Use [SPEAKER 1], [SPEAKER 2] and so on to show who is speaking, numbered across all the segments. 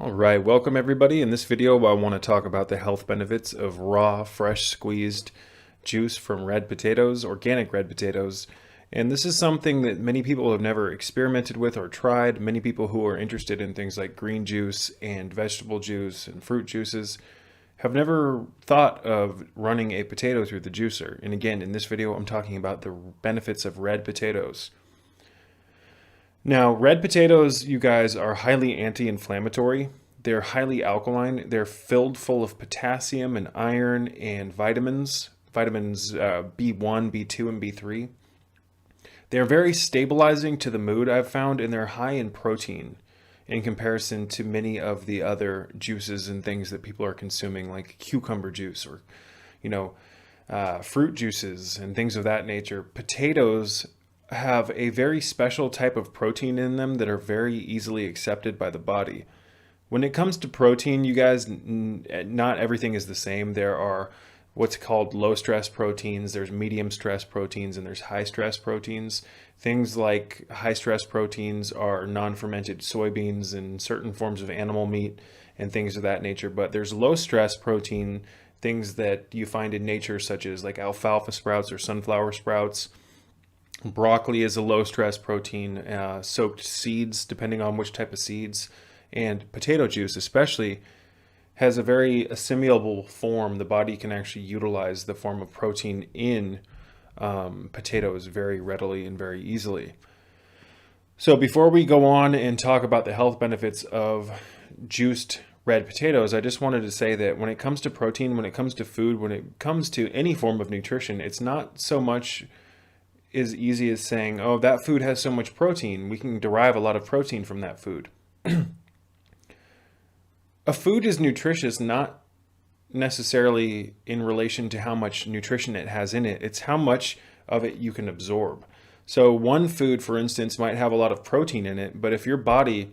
[SPEAKER 1] All right, welcome everybody. In this video, I want to talk about the health benefits of raw, fresh squeezed juice from red potatoes, organic red potatoes. And this is something that many people have never experimented with or tried. Many people who are interested in things like green juice and vegetable juice and fruit juices have never thought of running a potato through the juicer. And again, in this video, I'm talking about the benefits of red potatoes. Now, red potatoes, you guys, are highly anti-inflammatory. They're highly alkaline. They're filled full of potassium and iron and vitamins B1, B2, and B3. They're very stabilizing to the mood, I've found, and they're high in protein in comparison to many of the other juices and things that people are consuming, like cucumber juice or, fruit juices and things of that nature. Potatoes have a very special type of protein in them that are very easily accepted by the body. When it comes to protein, you guys, not everything is the same. There are what's called low stress proteins, there's medium stress proteins, and there's high stress proteins. Things like high stress proteins are non-fermented soybeans and certain forms of animal meat and things of that nature. But there's low stress protein, things that you find in nature, such as like alfalfa sprouts or sunflower sprouts. Broccoli is a low stress protein, soaked seeds, depending on which type of seeds, and potato juice especially has a very assimilable form. The body can actually utilize the form of protein in potatoes very readily and very easily. So before we go on and talk about the health benefits of juiced red potatoes, I just wanted to say that when it comes to protein, when it comes to food, when it comes to any form of nutrition, it's not so much as easy as saying, oh, that food has so much protein. We can derive a lot of protein from that food. A food is nutritious not necessarily in relation to how much nutrition it has in it. It's how much of it you can absorb. So one food, for instance, might have a lot of protein in it, but if your body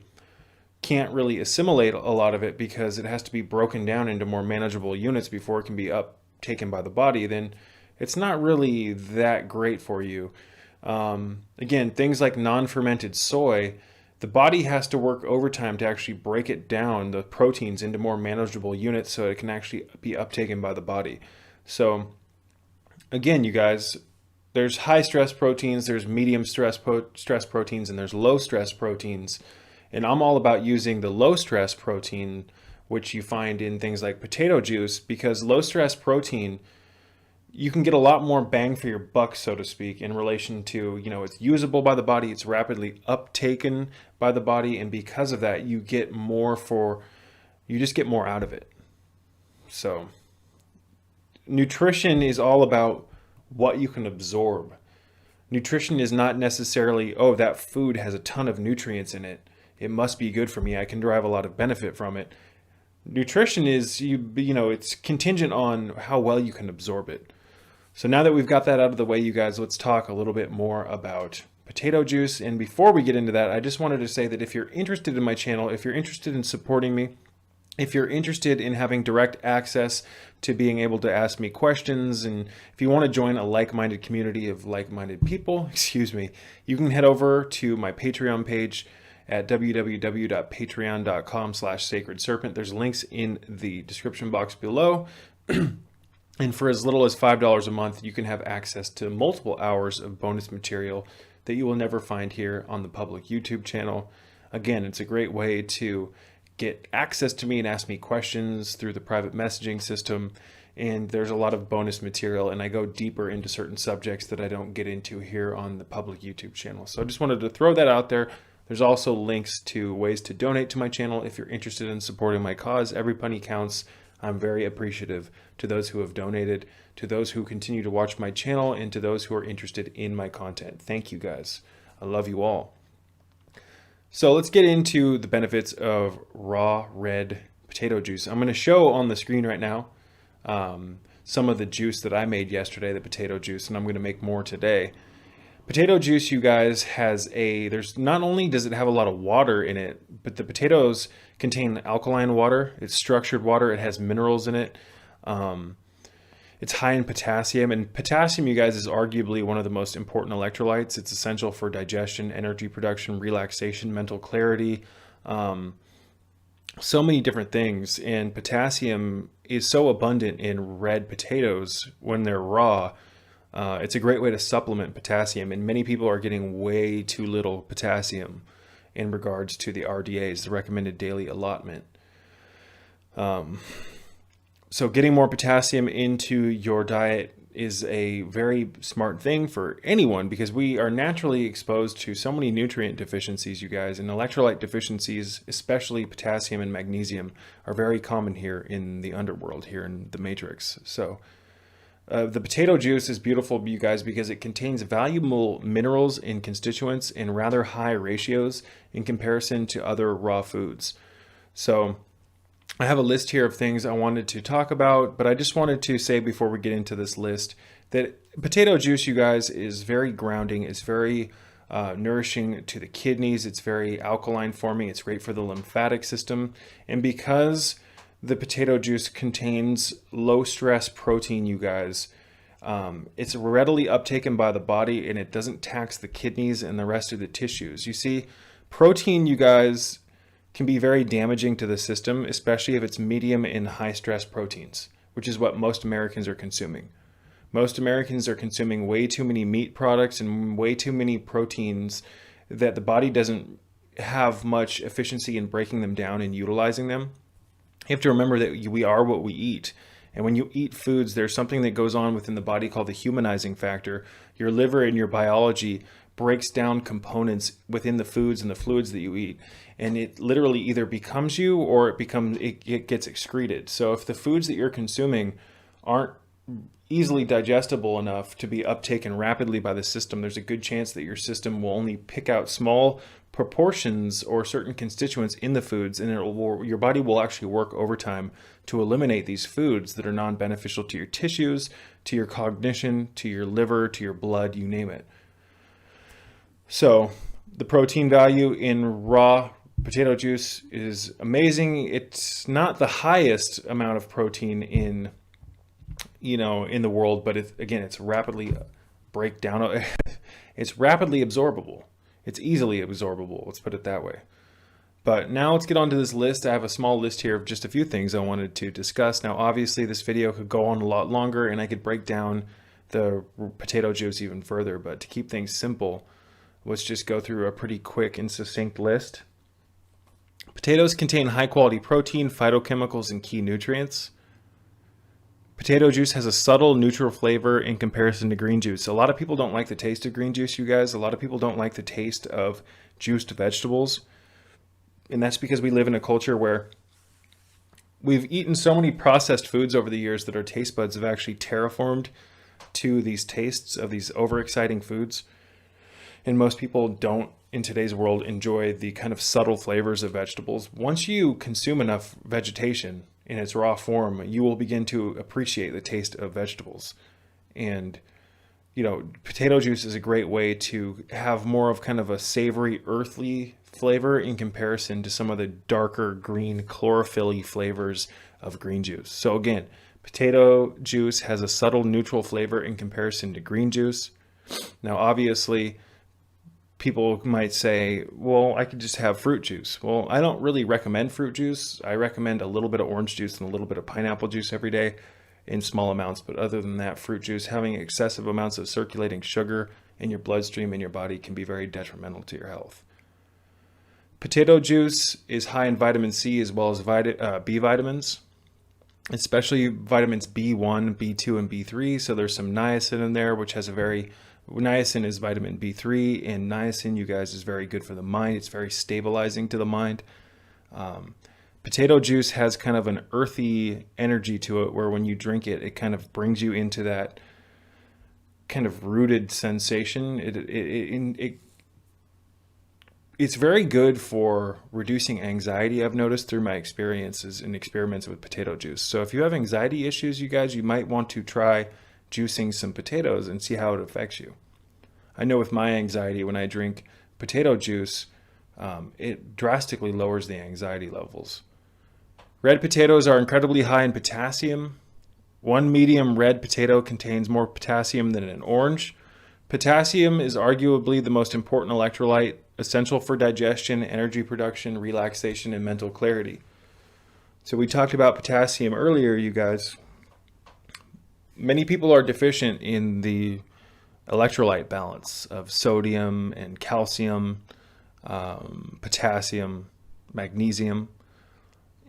[SPEAKER 1] can't really assimilate a lot of it because it has to be broken down into more manageable units before it can be uptaken by the body, then it's not really that great for you. Again, things like non-fermented soy, the body has to work overtime to actually break it down, the proteins, into more manageable units so it can actually be uptaken by the body. So again, you guys, there's high stress proteins, there's medium stress proteins, and there's low stress proteins. And I'm all about using the low stress protein, which you find in things like potato juice, because low stress protein, you can get a lot more bang for your buck, so to speak, in relation to, it's usable by the body, it's rapidly uptaken by the body, and because of that, you just get more out of it. So, nutrition is all about what you can absorb. Nutrition is not necessarily, oh, that food has a ton of nutrients in it, it must be good for me, I can derive a lot of benefit from it. Nutrition is, it's contingent on how well you can absorb it. So now that we've got that out of the way, you guys, let's talk a little bit more about potato juice. And before we get into that, I just wanted to say that if you're interested in my channel, if you're interested in supporting me, if you're interested in having direct access to being able to ask me questions, and if you want to join a like-minded community of like-minded people, you can head over to my Patreon page at www.patreon.com/sacredserpent. There's links in the description box below. And for as little as $5 a month, you can have access to multiple hours of bonus material that you will never find here on the public YouTube channel. Again, it's a great way to get access to me and ask me questions through the private messaging system. And there's a lot of bonus material, and I go deeper into certain subjects that I don't get into here on the public YouTube channel. So I just wanted to throw that out there. There's also links to ways to donate to my channel if you're interested in supporting my cause. Every penny counts. I'm very appreciative to those who have donated, to those who continue to watch my channel, and to those who are interested in my content. Thank you guys. I love you all. So let's get into the benefits of raw red potato juice. I'm going to show on the screen right now some of the juice that I made yesterday, the potato juice, and I'm going to make more today. Potato juice, you guys, not only does it have a lot of water in it, but the potatoes contain alkaline water, it's structured water, it has minerals in it. It's high in potassium, and potassium, you guys, is arguably one of the most important electrolytes. It's essential for digestion, energy production, relaxation, mental clarity, so many different things, and potassium is so abundant in red potatoes when they're raw. It's a great way to supplement potassium, and many people are getting way too little potassium in regards to the RDAs, the recommended daily allotment. So getting more potassium into your diet is a very smart thing for anyone, because we are naturally exposed to so many nutrient deficiencies, you guys, and electrolyte deficiencies, especially potassium and magnesium, are very common here in the underworld, here in the matrix. So the potato juice is beautiful, you guys, because it contains valuable minerals and constituents in rather high ratios in comparison to other raw foods. So I have a list here of things I wanted to talk about, but I just wanted to say before we get into this list that potato juice, you guys, is very grounding. It's very nourishing to the kidneys. It's very alkaline forming. It's great for the lymphatic system. And because the potato juice contains low stress protein, you guys, it's readily uptaken by the body, and it doesn't tax the kidneys and the rest of the tissues. You see, protein, you guys, can be very damaging to the system, especially if it's medium and high stress proteins, which is what most Americans are consuming. Most Americans are consuming way too many meat products and way too many proteins that the body doesn't have much efficiency in breaking them down and utilizing them. You have to remember that we are what we eat. And when you eat foods, there's something that goes on within the body called the humanizing factor. Your liver and your biology breaks down components within the foods and the fluids that you eat, and it literally either becomes you or it gets excreted. So if the foods that you're consuming aren't easily digestible enough to be uptaken rapidly by the system, there's a good chance that your system will only pick out small proportions or certain constituents in the foods, and your body will actually work overtime to eliminate these foods that are non-beneficial to your tissues, to your cognition, to your liver, to your blood, you name it. So the protein value in raw potato juice is amazing. It's not the highest amount of protein in the world, but it's rapidly it's rapidly absorbable. It's easily absorbable, let's put it that way. But now let's get on to this list. I have a small list here of just a few things I wanted to discuss. Now, obviously this video could go on a lot longer, and I could break down the potato juice even further, but to keep things simple, let's just go through a pretty quick and succinct list. Potatoes contain high quality protein, phytochemicals, and key nutrients. Potato juice has a subtle neutral flavor in comparison to green juice. A lot of people don't like the taste of green juice, you guys. A lot of people don't like the taste of juiced vegetables. And that's because we live in a culture where we've eaten so many processed foods over the years that our taste buds have actually terraformed to these tastes of these overexciting foods. And most people don't, in today's world, enjoy the kind of subtle flavors of vegetables. Once you consume enough vegetation in its raw form, you will begin to appreciate the taste of vegetables. And, potato juice is a great way to have more of kind of a savory, earthly flavor in comparison to some of the darker green chlorophyll-y flavors of green juice. So again, potato juice has a subtle neutral flavor in comparison to green juice. Now, obviously, people might say, well, I could just have fruit juice. Well, I don't really recommend fruit juice. I recommend a little bit of orange juice and a little bit of pineapple juice every day in small amounts. But other than that, fruit juice, having excessive amounts of circulating sugar in your bloodstream in your body can be very detrimental to your health. Potato juice is high in vitamin C as well as B vitamins, especially vitamins B1, B2, and B3. So there's some niacin in there, which has niacin is vitamin B3, and niacin, you guys, is very good for the mind. It's very stabilizing to the mind. Potato juice has kind of an earthy energy to it, where when you drink it, it kind of brings you into that kind of rooted sensation. It's very good for reducing anxiety, I've noticed through my experiences and experiments with potato juice. So if you have anxiety issues, you guys, you might want to try juicing some potatoes and see how it affects you. I know with my anxiety, when I drink potato juice, it drastically lowers the anxiety levels. Red potatoes are incredibly high in potassium. One medium red potato contains more potassium than an orange. Potassium is arguably the most important electrolyte, essential for digestion, energy production, relaxation, and mental clarity. So we talked about potassium earlier, you guys. Many people are deficient in the electrolyte balance of sodium and calcium, potassium, magnesium.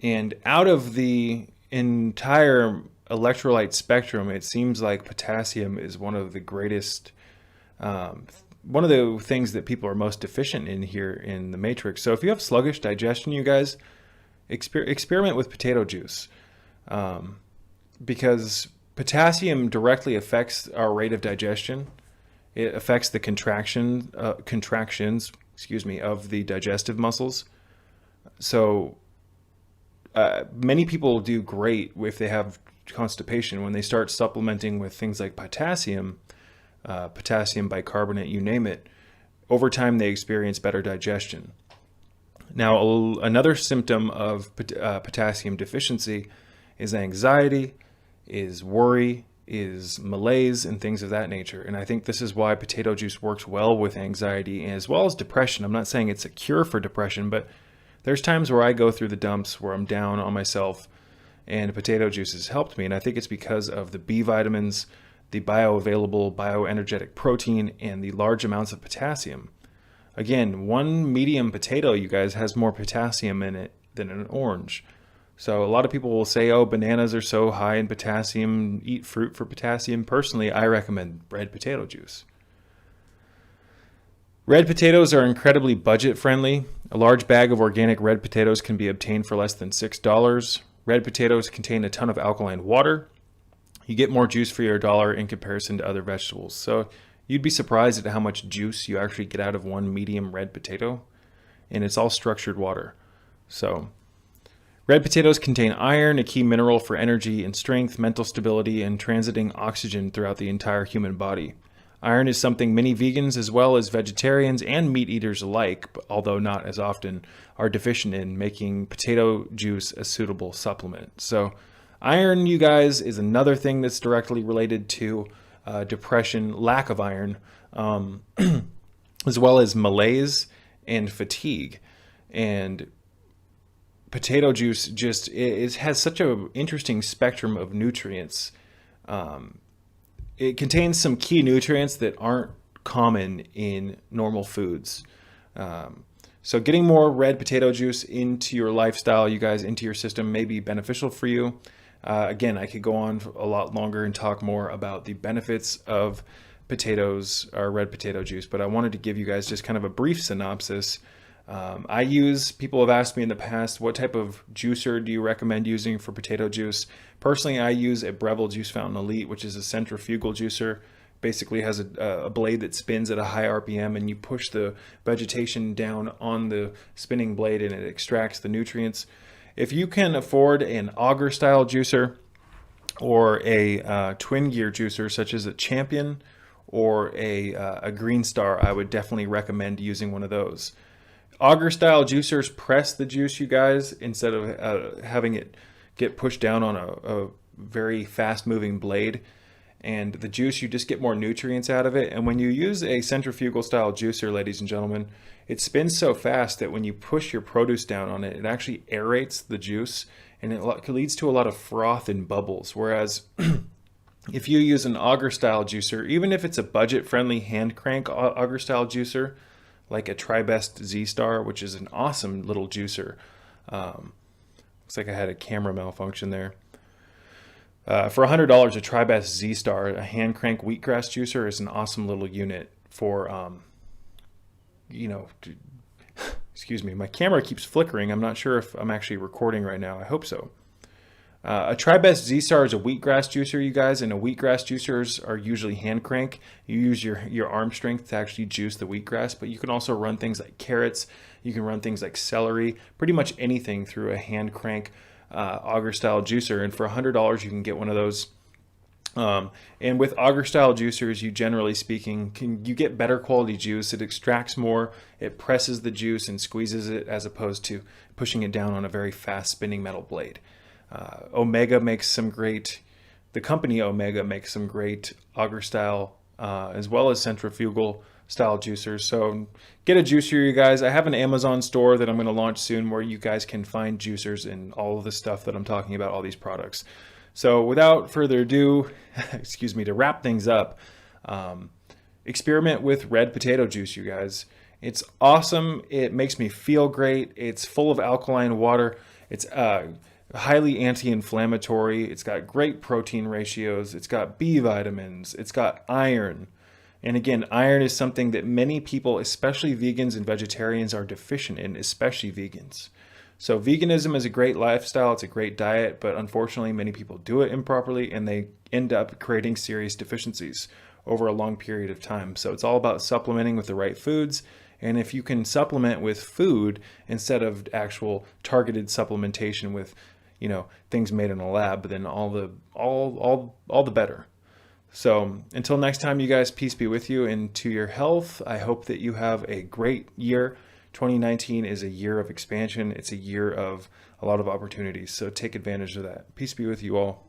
[SPEAKER 1] And out of the entire electrolyte spectrum, it seems like potassium is one of the greatest, one of the things that people are most deficient in here in the matrix. So if you have sluggish digestion, you guys, experiment with potato juice, because potassium directly affects our rate of digestion. It affects the contractions, of the digestive muscles. So many people do great if they have constipation when they start supplementing with things like potassium, potassium bicarbonate, you name it. Over time, they experience better digestion. Now, another symptom of potassium deficiency is anxiety, is worry, is malaise, and things of that nature. And I think this is why potato juice works well with anxiety as well as depression. I'm not saying it's a cure for depression, but there's times where I go through the dumps where I'm down on myself, and potato juice has helped me. And I think it's because of the B vitamins, the bioavailable bioenergetic protein, and the large amounts of potassium. Again, one medium potato, you guys, has more potassium in it than an orange. So a lot of people will say, oh, bananas are so high in potassium, eat fruit for potassium. Personally, I recommend red potato juice. Red potatoes are incredibly budget friendly. A large bag of organic red potatoes can be obtained for less than $6. Red potatoes contain a ton of alkaline water. You get more juice for your dollar in comparison to other vegetables. So you'd be surprised at how much juice you actually get out of one medium red potato, and it's all structured water. So red potatoes contain iron, a key mineral for energy and strength, mental stability, and transiting oxygen throughout the entire human body. Iron is something many vegans as well as vegetarians and meat eaters alike, although not as often, are deficient in, making potato juice a suitable supplement. So iron, you guys, is another thing that's directly related to depression, lack of iron, as well as malaise and fatigue. And potato juice just it has such an interesting spectrum of nutrients. It contains some key nutrients that aren't common in normal foods. So getting more red potato juice into your lifestyle, you guys, into your system may be beneficial for you. Again, I could go on for a lot longer and talk more about the benefits of potatoes or red potato juice, but I wanted to give you guys just kind of a brief synopsis. People have asked me in the past, what type of juicer do you recommend using for potato juice? Personally, I use a Breville Juice Fountain Elite, which is a centrifugal juicer. Basically has a blade that spins at a high RPM, and you push the vegetation down on the spinning blade and it extracts the nutrients. If you can afford an auger style juicer or a twin gear juicer, such as a Champion or a Green Star, I would definitely recommend using one of those. Auger style juicers press the juice, you guys, instead of having it get pushed down on a very fast moving blade. And the juice, you just get more nutrients out of it. And when you use a centrifugal style juicer, ladies and gentlemen, it spins so fast that when you push your produce down on it, it actually aerates the juice, and it leads to a lot of froth and bubbles. Whereas if you use an auger style juicer, even if it's a budget friendly hand crank auger style juicer, like a TriBest Z-Star, which is an awesome little juicer. Looks like I had a camera malfunction there. For $100, a TriBest Z-Star, a hand crank wheatgrass juicer, is an awesome little unit for, excuse me, my camera keeps flickering. I'm not sure if I'm actually recording right now. I hope so. A TriBest Z-Star is a wheatgrass juicer, you guys, and wheatgrass juicers are usually hand crank. You use your arm strength to actually juice the wheatgrass, but you can also run things like carrots. You can run things like celery, pretty much anything through a hand crank auger style juicer. And for $100, you can get one of those. And with auger style juicers, you generally speaking, you get better quality juice. It extracts more, it presses the juice and squeezes it, as opposed to pushing it down on a very fast spinning metal blade. The company Omega makes some great auger style, as well as centrifugal style juicers. So get a juicer, you guys. I have an Amazon store that I'm going to launch soon where you guys can find juicers and all of the stuff that I'm talking about, all these products. So without further ado, excuse me, to wrap things up, experiment with red potato juice, you guys. It's awesome. It makes me feel great. It's full of alkaline water. It's highly anti-inflammatory. It's got great protein ratios. It's got B vitamins. It's got iron. And again, iron is something that many people, especially vegans and vegetarians, are deficient in, especially vegans. So veganism is a great lifestyle. It's a great diet, but unfortunately, many people do it improperly and they end up creating serious deficiencies over a long period of time. So it's all about supplementing with the right foods. And if you can supplement with food instead of actual targeted supplementation with, you know, things made in a lab, then all the better. So until next time, you guys, peace be with you and to your health. I hope that you have a great year. 2019 is a year of expansion. It's a year of a lot of opportunities. So take advantage of that. Peace be with you all.